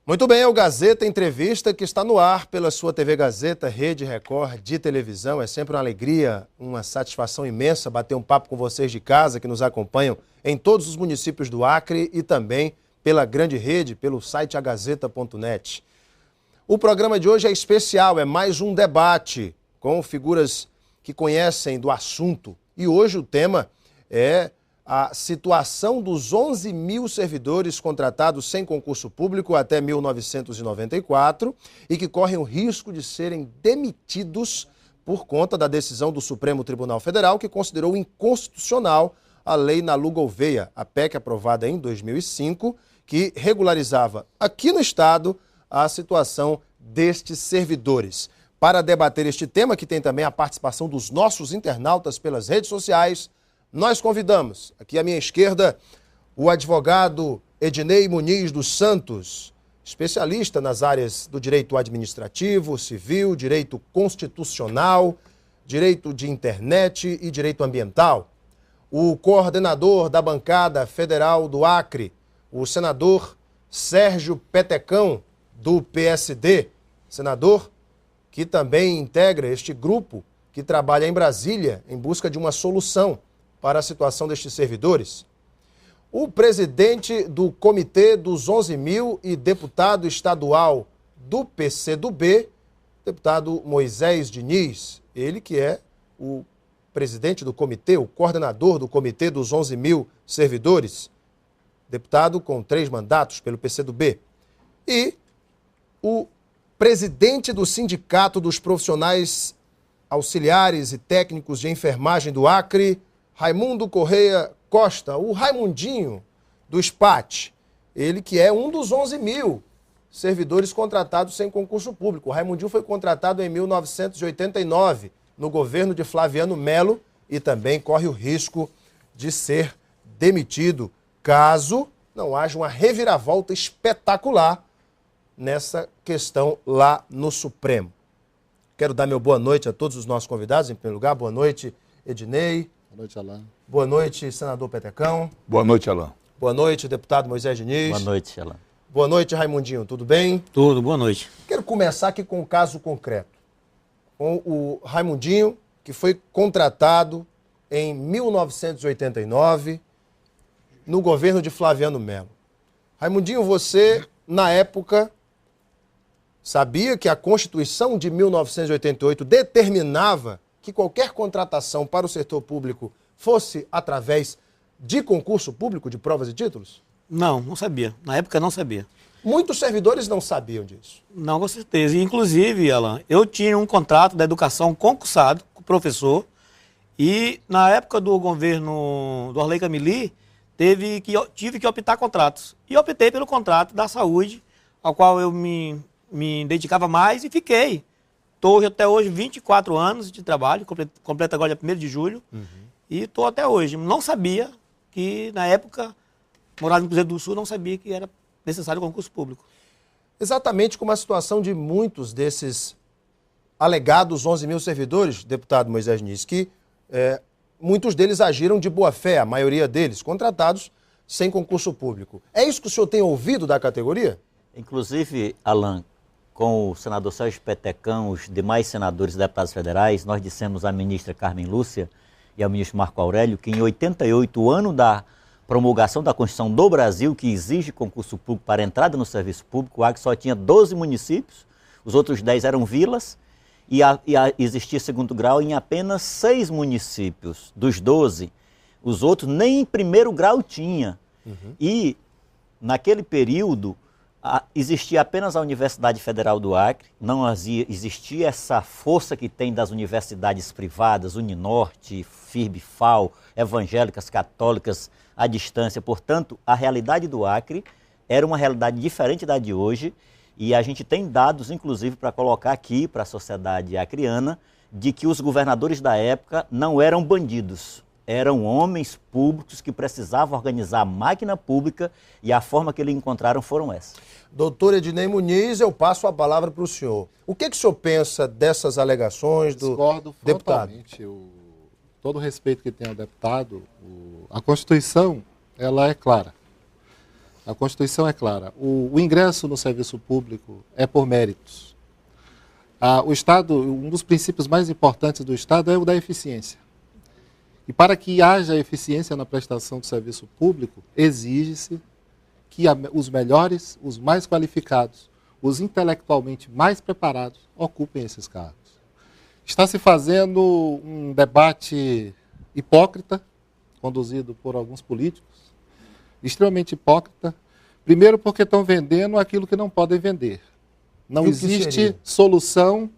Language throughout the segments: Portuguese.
Muito bem, é o Gazeta Entrevista que está no ar pela sua TV Gazeta, Rede Record de televisão. É sempre uma alegria, uma satisfação imensa bater um papo com vocês de casa que nos acompanham em todos os municípios do Acre e também pela grande rede, pelo site agazeta.net. O programa de hoje é especial, é mais um debate com figuras que conhecem do assunto. E hoje o tema é a situação dos 11 mil servidores contratados sem concurso público até 1994 e que correm o risco de serem demitidos por conta da decisão do Supremo Tribunal Federal, que considerou inconstitucional a Lei Nalu Gouveia, a PEC aprovada em 2005, que regularizava aqui no Estado a situação destes servidores. Para debater este tema, que tem também a participação dos nossos internautas pelas redes sociais, nós convidamos, aqui à minha esquerda, o advogado Ednei Muniz dos Santos, especialista nas áreas do direito administrativo, civil, direito constitucional, direito de internet e direito ambiental. O coordenador da bancada federal do Acre, o senador Sérgio Petecão, do PSD, senador que também integra este grupo que trabalha em Brasília em busca de uma solução para a situação destes servidores. O presidente do Comitê dos 11 mil e deputado estadual do PCdoB, deputado Moisés Diniz, ele que é o presidente do comitê, o coordenador do Comitê dos 11 mil servidores, deputado com 3 mandatos pelo PCdoB. E o presidente do Sindicato dos Profissionais Auxiliares e Técnicos de Enfermagem do Acre, Raimundo Correia Costa, o Raimundinho do SPAT, ele que é um dos 11 mil servidores contratados sem concurso público. O Raimundinho foi contratado em 1989, no governo de Flaviano Melo, e também corre o risco de ser demitido, caso não haja uma reviravolta espetacular nessa questão lá no Supremo. Quero dar meu boa noite a todos os nossos convidados. Em primeiro lugar, boa noite, Ednei. Boa noite, Alain. Boa noite, senador Petecão. Boa noite, Alain. Boa noite, deputado Moisés Diniz. Boa noite, Alain. Boa noite, Raimundinho. Tudo bem? Tudo, boa noite. Quero começar aqui com um caso concreto. Com o Raimundinho, que foi contratado em 1989 no governo de Flaviano Melo. Raimundinho, você, na época, sabia que a Constituição de 1988 determinava que qualquer contratação para o setor público fosse através de concurso público de provas e títulos? Não sabia. Na época não sabia. Muitos servidores não sabiam disso. Não, com certeza. Inclusive, Alain, eu tinha um contrato da educação concursado com o professor e na época do governo do Arley Camili tive que optar contratos. E optei pelo contrato da saúde, ao qual eu me dedicava mais e fiquei. Estou até hoje 24 anos de trabalho, completo agora dia 1º de julho, e estou até hoje. Não sabia que, na época, morava no Cruzeiro do Sul, não sabia que era necessário concurso público. Exatamente como a situação de muitos desses alegados 11 mil servidores, deputado Moisés Diniz, que muitos deles agiram de boa fé, a maioria deles, contratados sem concurso público. É isso que o senhor tem ouvido da categoria? Inclusive, Alain, com o senador Sérgio Petecão, os demais senadores e deputados federais, nós dissemos à ministra Carmen Lúcia e ao ministro Marco Aurélio que em 88, o ano da promulgação da Constituição do Brasil, que exige concurso público para entrada no serviço público, o Acre só tinha 12 municípios, os outros 10 eram vilas, e existia segundo grau em apenas 6 municípios. Dos 12, os outros nem em primeiro grau tinha. E, naquele período, existia apenas a Universidade Federal do Acre, não existia essa força que tem das universidades privadas, Uninorte, FIRB, FAO, evangélicas, católicas, à distância. Portanto, a realidade do Acre era uma realidade diferente da de hoje e a gente tem dados, inclusive, para colocar aqui para a sociedade acreana, de que os governadores da época não eram bandidos. Eram homens públicos que precisavam organizar a máquina pública e a forma que eles encontraram foram essas. Doutor Ednei Muniz, eu passo a palavra para o senhor. O que o senhor pensa dessas alegações do deputado? Discordo todo o respeito que tem ao deputado. A Constituição, ela é clara. A Constituição é clara. O ingresso no serviço público é por méritos. O Estado, um dos princípios mais importantes do Estado é o da eficiência. E para que haja eficiência na prestação do serviço público, exige-se que os melhores, os mais qualificados, os intelectualmente mais preparados ocupem esses cargos. Está se fazendo um debate hipócrita, conduzido por alguns políticos, extremamente hipócrita. Primeiro porque estão vendendo aquilo que não podem vender. Não existe solução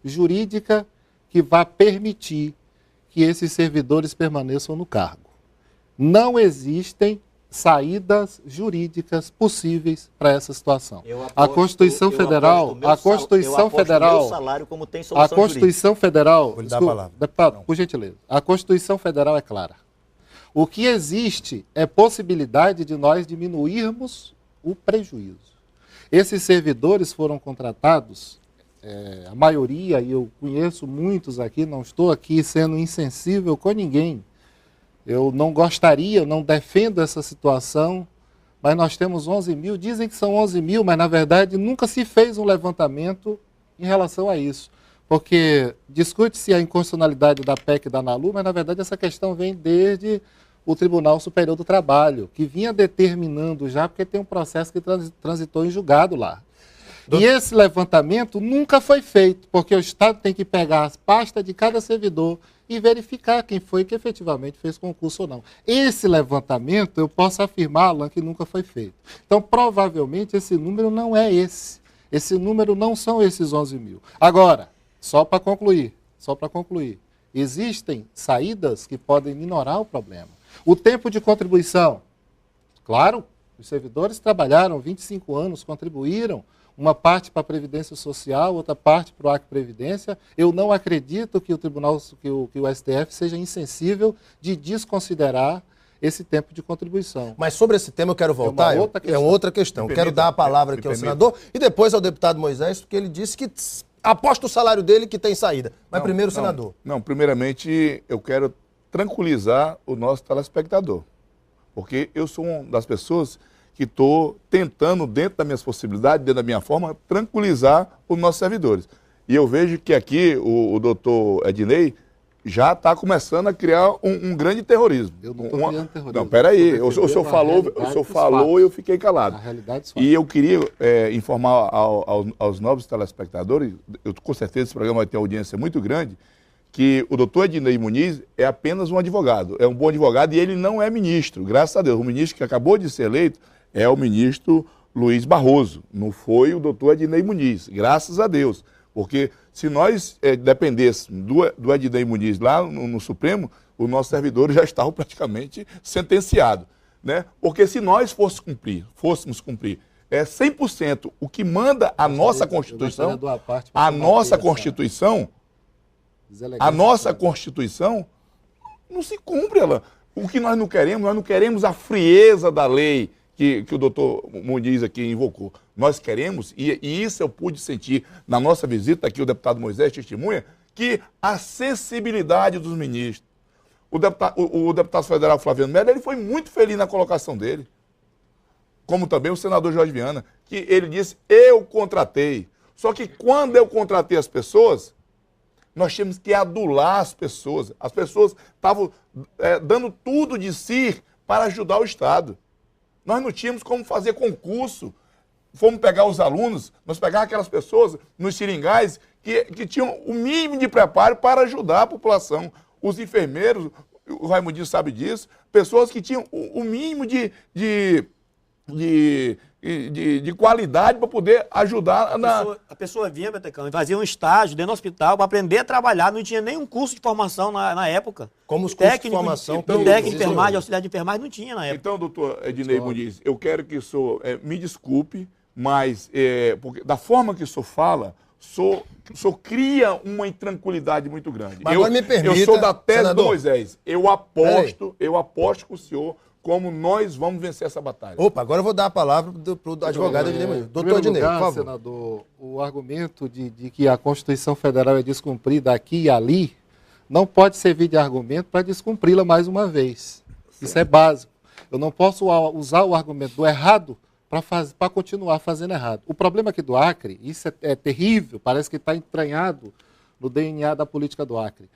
jurídica que vá permitir que esses servidores permaneçam no cargo. Não existem saídas jurídicas possíveis para essa situação. A Constituição Federal, a Constituição Federal, Vou lhe dar a palavra. Deputado, por gentileza, a Constituição Federal é clara. O que existe é possibilidade de nós diminuirmos o prejuízo. Esses servidores foram contratados, a maioria, e eu conheço muitos aqui, não estou aqui sendo insensível com ninguém. Eu não gostaria, não defendo essa situação, mas nós temos 11 mil, dizem que são 11 mil, mas na verdade nunca se fez um levantamento em relação a isso. Porque discute-se a inconstitucionalidade da PEC da ANALU, mas na verdade essa questão vem desde o Tribunal Superior do Trabalho, que vinha determinando já, porque tem um processo que transitou em julgado lá. E esse levantamento nunca foi feito, porque o Estado tem que pegar as pastas de cada servidor e verificar quem foi que efetivamente fez concurso ou não. Esse levantamento, eu posso afirmar, Alan, que nunca foi feito. Então, provavelmente, esse número não é esse. Esse número não são esses 11 mil. Agora, só para concluir, existem saídas que podem minorar o problema. O tempo de contribuição, claro, os servidores trabalharam 25 anos, contribuíram, uma parte para a Previdência Social, outra parte para o Acre Previdência. Eu não acredito que o Tribunal, que o STF seja insensível de desconsiderar esse tempo de contribuição. Mas sobre esse tema eu quero voltar, é outra questão. Quero dar a palavra aqui ao senador e depois ao deputado Moisés, porque ele disse que aposta o salário dele que tem saída. Mas primeiro o senador. Não, primeiramente eu quero tranquilizar o nosso telespectador, porque eu sou uma das pessoas que estou tentando, dentro das minhas possibilidades, dentro da minha forma, tranquilizar os nossos servidores. E eu vejo que aqui o doutor Ednei já está começando a criar um grande terrorismo. Eu não estou criando terrorismo. Não, peraí, o senhor falou e eu fiquei calado. E eu queria informar aos novos telespectadores, com certeza esse programa vai ter uma audiência muito grande, que o doutor Ednei Muniz é apenas um advogado, é um bom advogado e ele não é ministro, graças a Deus. O ministro que acabou de ser eleito é o ministro Luiz Barroso, não foi o doutor Ednei Muniz, graças a Deus. Porque se nós dependêssemos do Ednei Muniz lá no Supremo, os nossos servidores já estavam praticamente sentenciados. Né? Porque se nós fôssemos cumprir 100% o que manda a nossa Constituição, a nossa Constituição não se cumpre, ela. O que nós não queremos a frieza da lei que o doutor Muniz aqui invocou. Nós queremos, e isso eu pude sentir na nossa visita, aqui o deputado Moisés testemunha, que a sensibilidade dos ministros. O deputado federal Flaviano Melo, ele foi muito feliz na colocação dele, como também o senador Jorge Viana, que ele disse, eu contratei. Só que quando eu contratei as pessoas, nós tínhamos que adular as pessoas. As pessoas estavam dando tudo de si para ajudar o Estado. Nós não tínhamos como fazer concurso. Fomos pegar os alunos, nós pegávamos aquelas pessoas nos seringais que tinham o mínimo de preparo para ajudar a população. Os enfermeiros, o Raimundinho sabe disso, pessoas que tinham o mínimo de qualidade para poder ajudar a pessoa vinha, Betecão, e fazia um estágio dentro do hospital para aprender a trabalhar, não tinha nenhum curso de formação na época. Como os cursos de formação... Técnico de enfermagem, auxiliar de enfermagem, não tinha na época. Então, doutor Ednei Muniz, eu quero que o senhor me desculpe, mas porque, da forma que o senhor fala, o senhor cria uma intranquilidade muito grande. Mas agora me permita, eu sou da tese senador, do Moisés. Eu aposto com o senhor como nós vamos vencer essa batalha. Opa, agora eu vou dar a palavra para o advogado Ednei Muniz. Doutor Ednei, por favor. Senador, o argumento de que a Constituição Federal é descumprida aqui e ali não pode servir de argumento para descumpri-la mais uma vez. Isso é básico. Eu não posso usar o argumento do errado para continuar fazendo errado. O problema aqui do Acre, isso é terrível, parece que está entranhado no DNA da política do Acre.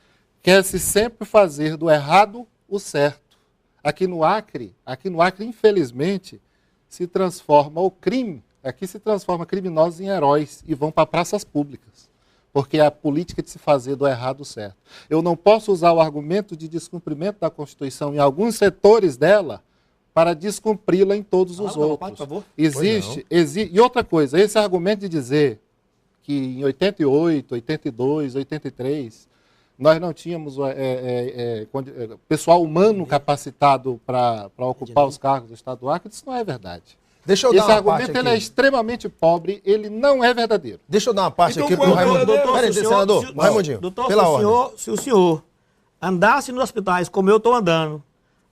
Quer-se sempre fazer do errado o certo. Aqui no Acre, infelizmente, se transforma o crime, aqui se transforma criminosos em heróis e vão para praças públicas. Porque é a política de se fazer do errado o certo. Eu não posso usar o argumento de descumprimento da Constituição em alguns setores dela para descumpri-la em todos os outros. Por favor. Existe. E outra coisa, esse argumento de dizer que em 88, 82, 83, nós não tínhamos pessoal humano capacitado para ocupar os cargos do Estado do Acre, isso não é verdade. Deixa eu dar Esse uma argumento parte ele é aqui. extremamente pobre, ele não é verdadeiro. Deixa eu dar uma parte Então, aqui qual pro é o Raimundo. verdadeiro? Peraí, senador, Raimundinho, Doutor, pela ordem. se o senhor andasse nos hospitais como eu estou andando,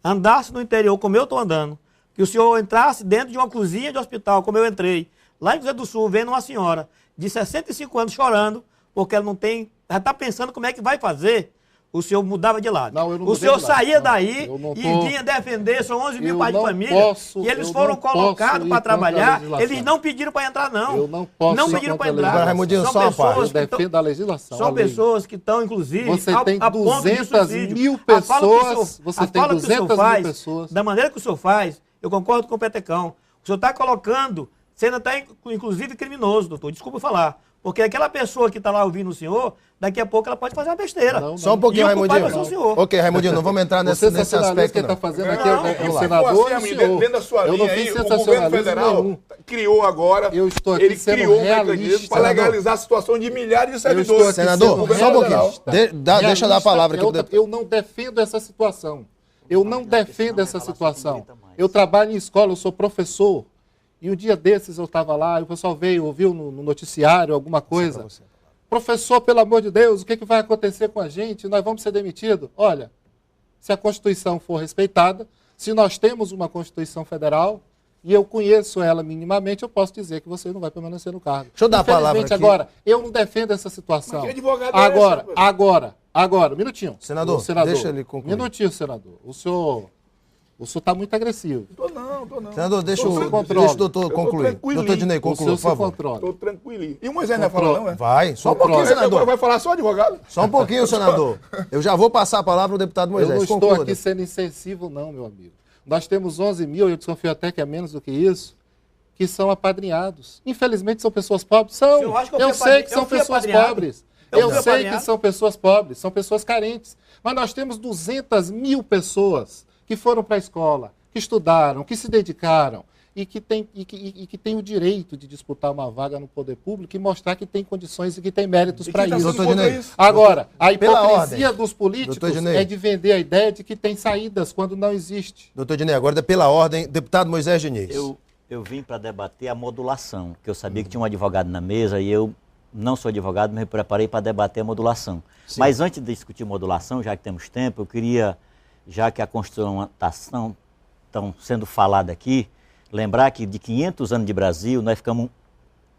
andasse no interior como eu estou andando, que o senhor entrasse dentro de uma cozinha de hospital, como eu entrei, lá em José do Sul, vendo uma senhora de 65 anos chorando, porque ela não tem, já está pensando como é que vai fazer, o senhor mudava de lado. Não, eu não o mudei senhor de lado. saía Não, daí eu não e tô- vinha defender, são 11 mil Eu pais de não família, posso- e eles eu foram não posso colocados ir para contra a trabalhar, legislação. eles não pediram para entrar, não. Eu não posso Não ir pediram para contra a entrar. Agora, Raimundinho, São só uma pessoas parte. Eu que tão- defendo a legislação. são a lei. pessoas que estão, inclusive, Você tem a ponto de 200 suicídio. mil A fala que o pessoas, senhor- você a tem fala que o senhor 200 mil faz, pessoas. Da maneira que o senhor faz, eu concordo com o Petecão. O senhor está colocando, sendo até, inclusive, criminoso, doutor. Desculpa falar. Porque aquela pessoa que está lá ouvindo o senhor, daqui a pouco ela pode fazer uma besteira. Não, Só um pouquinho, E o culpado vai ser o Raimundinho. senhor. Ok, Raimundinho, não vamos entrar nesse Você sensacionalista aspecto, que está não. fazendo aqui Não, é Se o for senador assim, e o amigo, senhor. dentro da sua Eu linha não aí, fiz o governo sensacionalismo federal nenhum. criou agora, Eu estou aqui ele sendo criou um realista. mecanismo para Senador. legalizar a situação de milhares de Eu estou servidores. aqui Senador, sendo O governo só um pouquinho. federal. Deixa eu dar a palavra aqui pro deputado. Eu não defendo essa situação. Eu não defendo essa situação. Eu trabalho em escola, eu sou professor. E um dia desses eu estava lá, e o pessoal veio, ouviu no noticiário alguma coisa. Professor, pelo amor de Deus, o que vai acontecer com a gente? Nós vamos ser demitidos? Olha, se a Constituição for respeitada, se nós temos uma Constituição Federal, e eu conheço ela minimamente, eu posso dizer que você não vai permanecer no cargo. Deixa eu dar a palavra Infelizmente, aqui. agora, eu não defendo essa situação. Mas que advogado é esse, Agora, um minutinho. Senador, deixa ele concluir. Minutinho, senador. O senhor está muito agressivo. Tô não. Senador, deixa Tô o sem controle. doutor Eu tô concluir. tranquilinho. Doutor Dinei, O conclua, senhor por se favor. controla. Tô tranquilinho. E o Moisés não vai falar não, é? Vai, só um Controle. pouquinho, senador. Vai falar só advogado? Só um pouquinho, senador. Eu já vou passar a palavra ao deputado Eu Moisés. não estou Concluda. aqui sendo insensível, não, meu amigo. Nós temos 11 mil, eu desconfio até que é menos do que isso, que são apadrinhados. Infelizmente são pessoas pobres. São. Eu acho que eu Eu fui sei que eu são fui pessoas apadrinhado. pobres. Eu Eu fui sei apadrinhado. que são pessoas pobres, são pessoas carentes. Mas nós temos 200 mil pessoas que foram para a escola, que estudaram, que se dedicaram e que têm o direito de disputar uma vaga no poder público e mostrar que tem condições e que tem méritos E para quem tá isso. sendo Doutor contra Dinei. isso? Agora, a Pela hipocrisia ordem. dos políticos Doutor Dinei. é de vender a ideia de que tem saídas quando não existe. Doutor Dinei, agora pela ordem, deputado Moisés Diniz. Eu vim para debater a modulação, que eu sabia que tinha um advogado na mesa e eu não sou advogado, mas me preparei para debater a modulação. Sim. Mas antes de discutir modulação, já que temos tempo, eu queria, já que a Constituição estão sendo falada aqui, lembrar que de 500 anos de Brasil, nós ficamos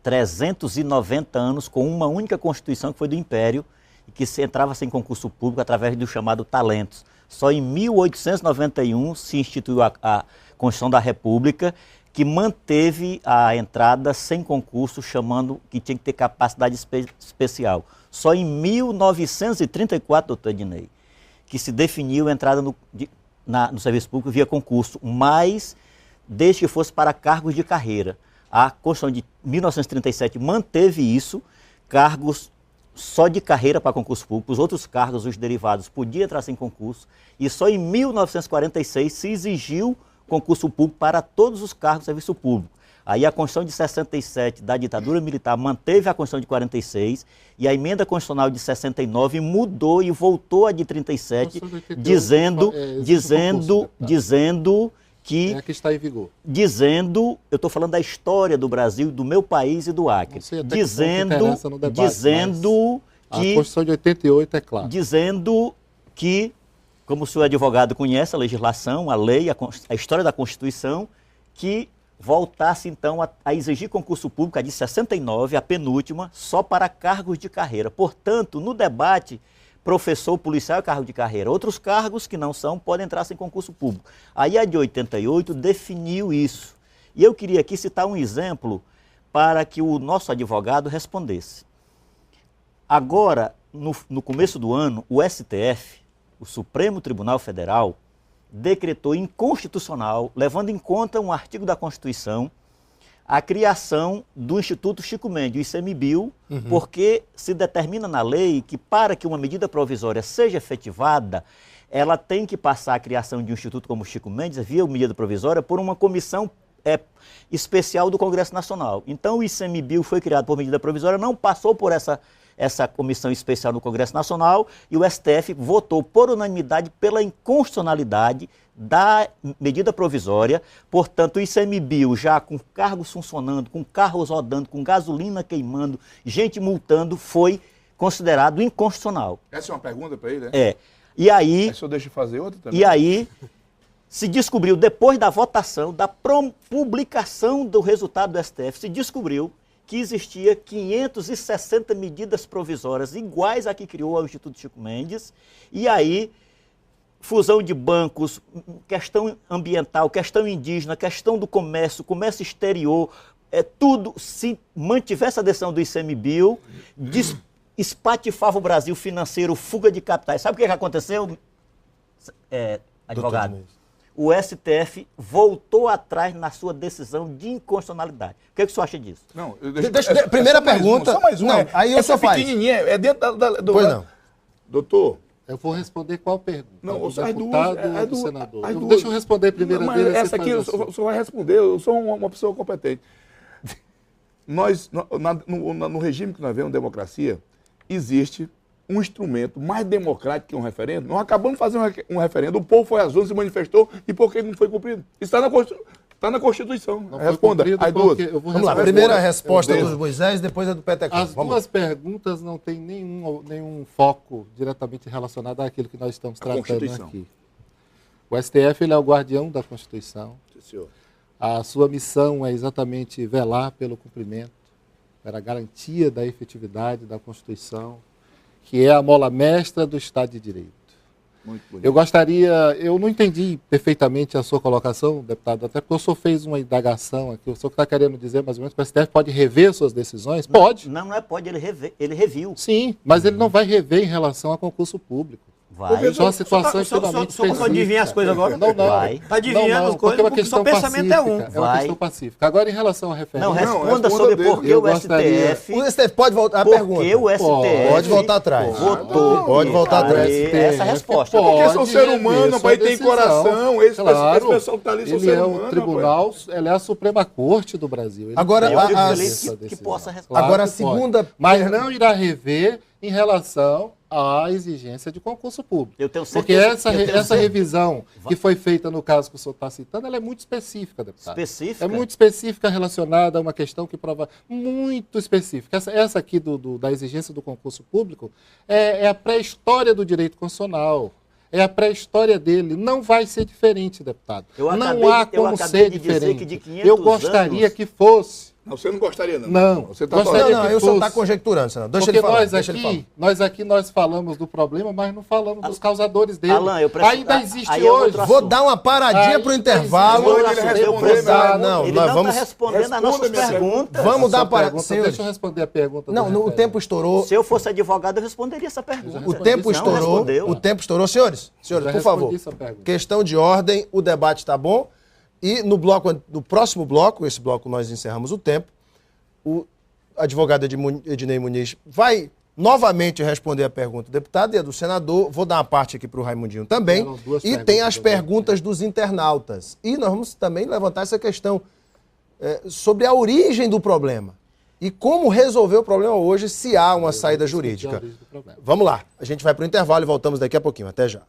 390 anos com uma única Constituição, que foi do Império, e que se entrava sem concurso público através do chamado talentos. Só em 1891 se instituiu a Constituição da República, que manteve a entrada sem concurso, chamando que tinha que ter capacidade especial. Só em 1934, doutor Ednei, que se definiu a entrada no serviço público via concurso, mas desde que fosse para cargos de carreira. A Constituição de 1937 manteve isso, cargos só de carreira para concurso público, os outros cargos, os derivados, podiam entrar sem concurso, e só em 1946 se exigiu concurso público para todos os cargos de serviço público. Aí a Constituição de 67 da ditadura militar manteve a Constituição de 46 e a emenda constitucional de 69 mudou e voltou a de 37, dizendo que... É a que está em vigor. Dizendo, eu estou falando da história do Brasil, do meu país e do Acre. Não sei até que ponto interessa no debate, dizendo A que... Constituição de 88 é clara. Dizendo que, como o senhor advogado conhece a legislação, a lei, a história da Constituição, que voltasse então a exigir concurso público, a de 69, a penúltima, só para cargos de carreira. Portanto, no debate, professor, policial é cargo de carreira. Outros cargos que não são podem entrar sem concurso público. Aí a de 88 definiu isso. E eu queria aqui citar um exemplo para que o nosso advogado respondesse. Agora, no começo do ano, o STF, o Supremo Tribunal Federal, decretou inconstitucional, levando em conta um artigo da Constituição, a criação do Instituto Chico Mendes, o ICMBio, porque se determina na lei que para que uma medida provisória seja efetivada, ela tem que passar a criação de um instituto como o Chico Mendes, via medida provisória, por uma comissão especial do Congresso Nacional. Então o ICMBio foi criado por medida provisória, não passou por essa comissão especial no Congresso Nacional e o STF votou por unanimidade pela inconstitucionalidade da medida provisória. Portanto, o ICMBio já com cargos funcionando, com carros rodando, com gasolina queimando, gente multando, foi considerado inconstitucional. Essa é uma pergunta para ele, né? É. E aí... Mas eu deixo fazer outra também. E aí se descobriu, depois da votação, da publicação do resultado do STF, se descobriu que existia 560 medidas provisórias iguais à que criou o Instituto Chico Mendes, e aí fusão de bancos, questão ambiental, questão indígena, questão do comércio, comércio exterior, tudo, se mantivesse a decisão do ICMBio, espatifava o Brasil financeiro, fuga de capitais. Sabe o que aconteceu, advogado? O STF voltou atrás na sua decisão de inconstitucionalidade. O que o senhor acha disso? Não, primeira pergunta. Só mais uma. Não, aí essa faz. pequenininha é dentro do... Pois não. Doutor... Eu vou responder qual pergunta? Não, do as deputado duas, ou do senador? duas. Deixa eu responder primeiro Não, dele. essa aqui o senhor vai responder, eu sou uma pessoa competente. Nós, no regime que nós vemos, democracia, existe um instrumento mais democrático que um referendo. Nós acabamos de fazer um referendo, o povo foi às urnas, se manifestou, e por que não foi cumprido? Isso está na Constituição. Responda as duas. Vamos lá, primeira a resposta do Moisés, depois a do Petecão. As duas perguntas não têm nenhum foco diretamente relacionado àquilo que nós estamos tratando aqui. O STF ele é o guardião da Constituição. Sim, senhor. A sua missão é exatamente velar pelo cumprimento, pela garantia da efetividade da Constituição, que é a mola mestra do Estado de Direito. Muito bonito. Eu não entendi perfeitamente a sua colocação, deputado, até porque o senhor fez uma indagação aqui, o senhor está querendo dizer mais ou menos que o STF pode rever suas decisões? Pode. Não pode, ele reviu. Sim, mas ele não vai rever em relação a concurso público. Vai. São situações extremamente específicas. Só adivinhar as coisas agora? Não. Está adivinhando as coisas, porque o seu pensamento é um. É uma questão pacífica. Agora, em relação a referendo... Não, responda sobre por que o STF... O STF pode voltar a pergunta. Porque o STF... Pode voltar atrás. Votou. Pode voltar atrás. Essa é a resposta. Porque são ser humano, pai, tem coração. Esse pessoal que está ali são ser humano. Ele é o tribunal, ele é a Suprema Corte do Brasil. Agora, que possa claro agora a que segunda... pode. Mas não irá rever em relação à exigência de concurso público. Eu tenho porque essa revisão que foi feita no caso que o senhor está citando, ela é muito específica, deputado. Específica? É muito específica relacionada a uma questão que prova muito específica. Essa aqui da exigência do concurso público é a pré-história do direito constitucional. É a pré-história dele. Não vai ser diferente, deputado. Não há como ser diferente. Eu gostaria que fosse. Não, você não gostaria, não. Não, você tá eu só está conjecturando, senador. Deixa ele falar. Nós falamos do problema, mas não falamos dos causadores dele. Alan, eu preciso... Ainda existe hoje. Vou dar uma paradinha para o intervalo. Ele não está respondendo as nossas perguntas. Vamos dar para... Deixa eu responder a pergunta. Não, o tempo estourou. Se eu fosse advogado, eu responderia essa pergunta. O tempo estourou. Senhores, por favor. Questão de ordem, o debate está bom. E no próximo bloco, esse bloco nós encerramos o tempo, o advogado Ednei Muniz vai novamente responder a pergunta do deputado e a do senador. Vou dar uma parte aqui para o Raimundinho também. E tem as perguntas dos internautas. E nós vamos também levantar essa questão sobre a origem do problema. E como resolver o problema hoje se há uma saída jurídica. Vamos lá. A gente vai para o intervalo e voltamos daqui a pouquinho. Até já.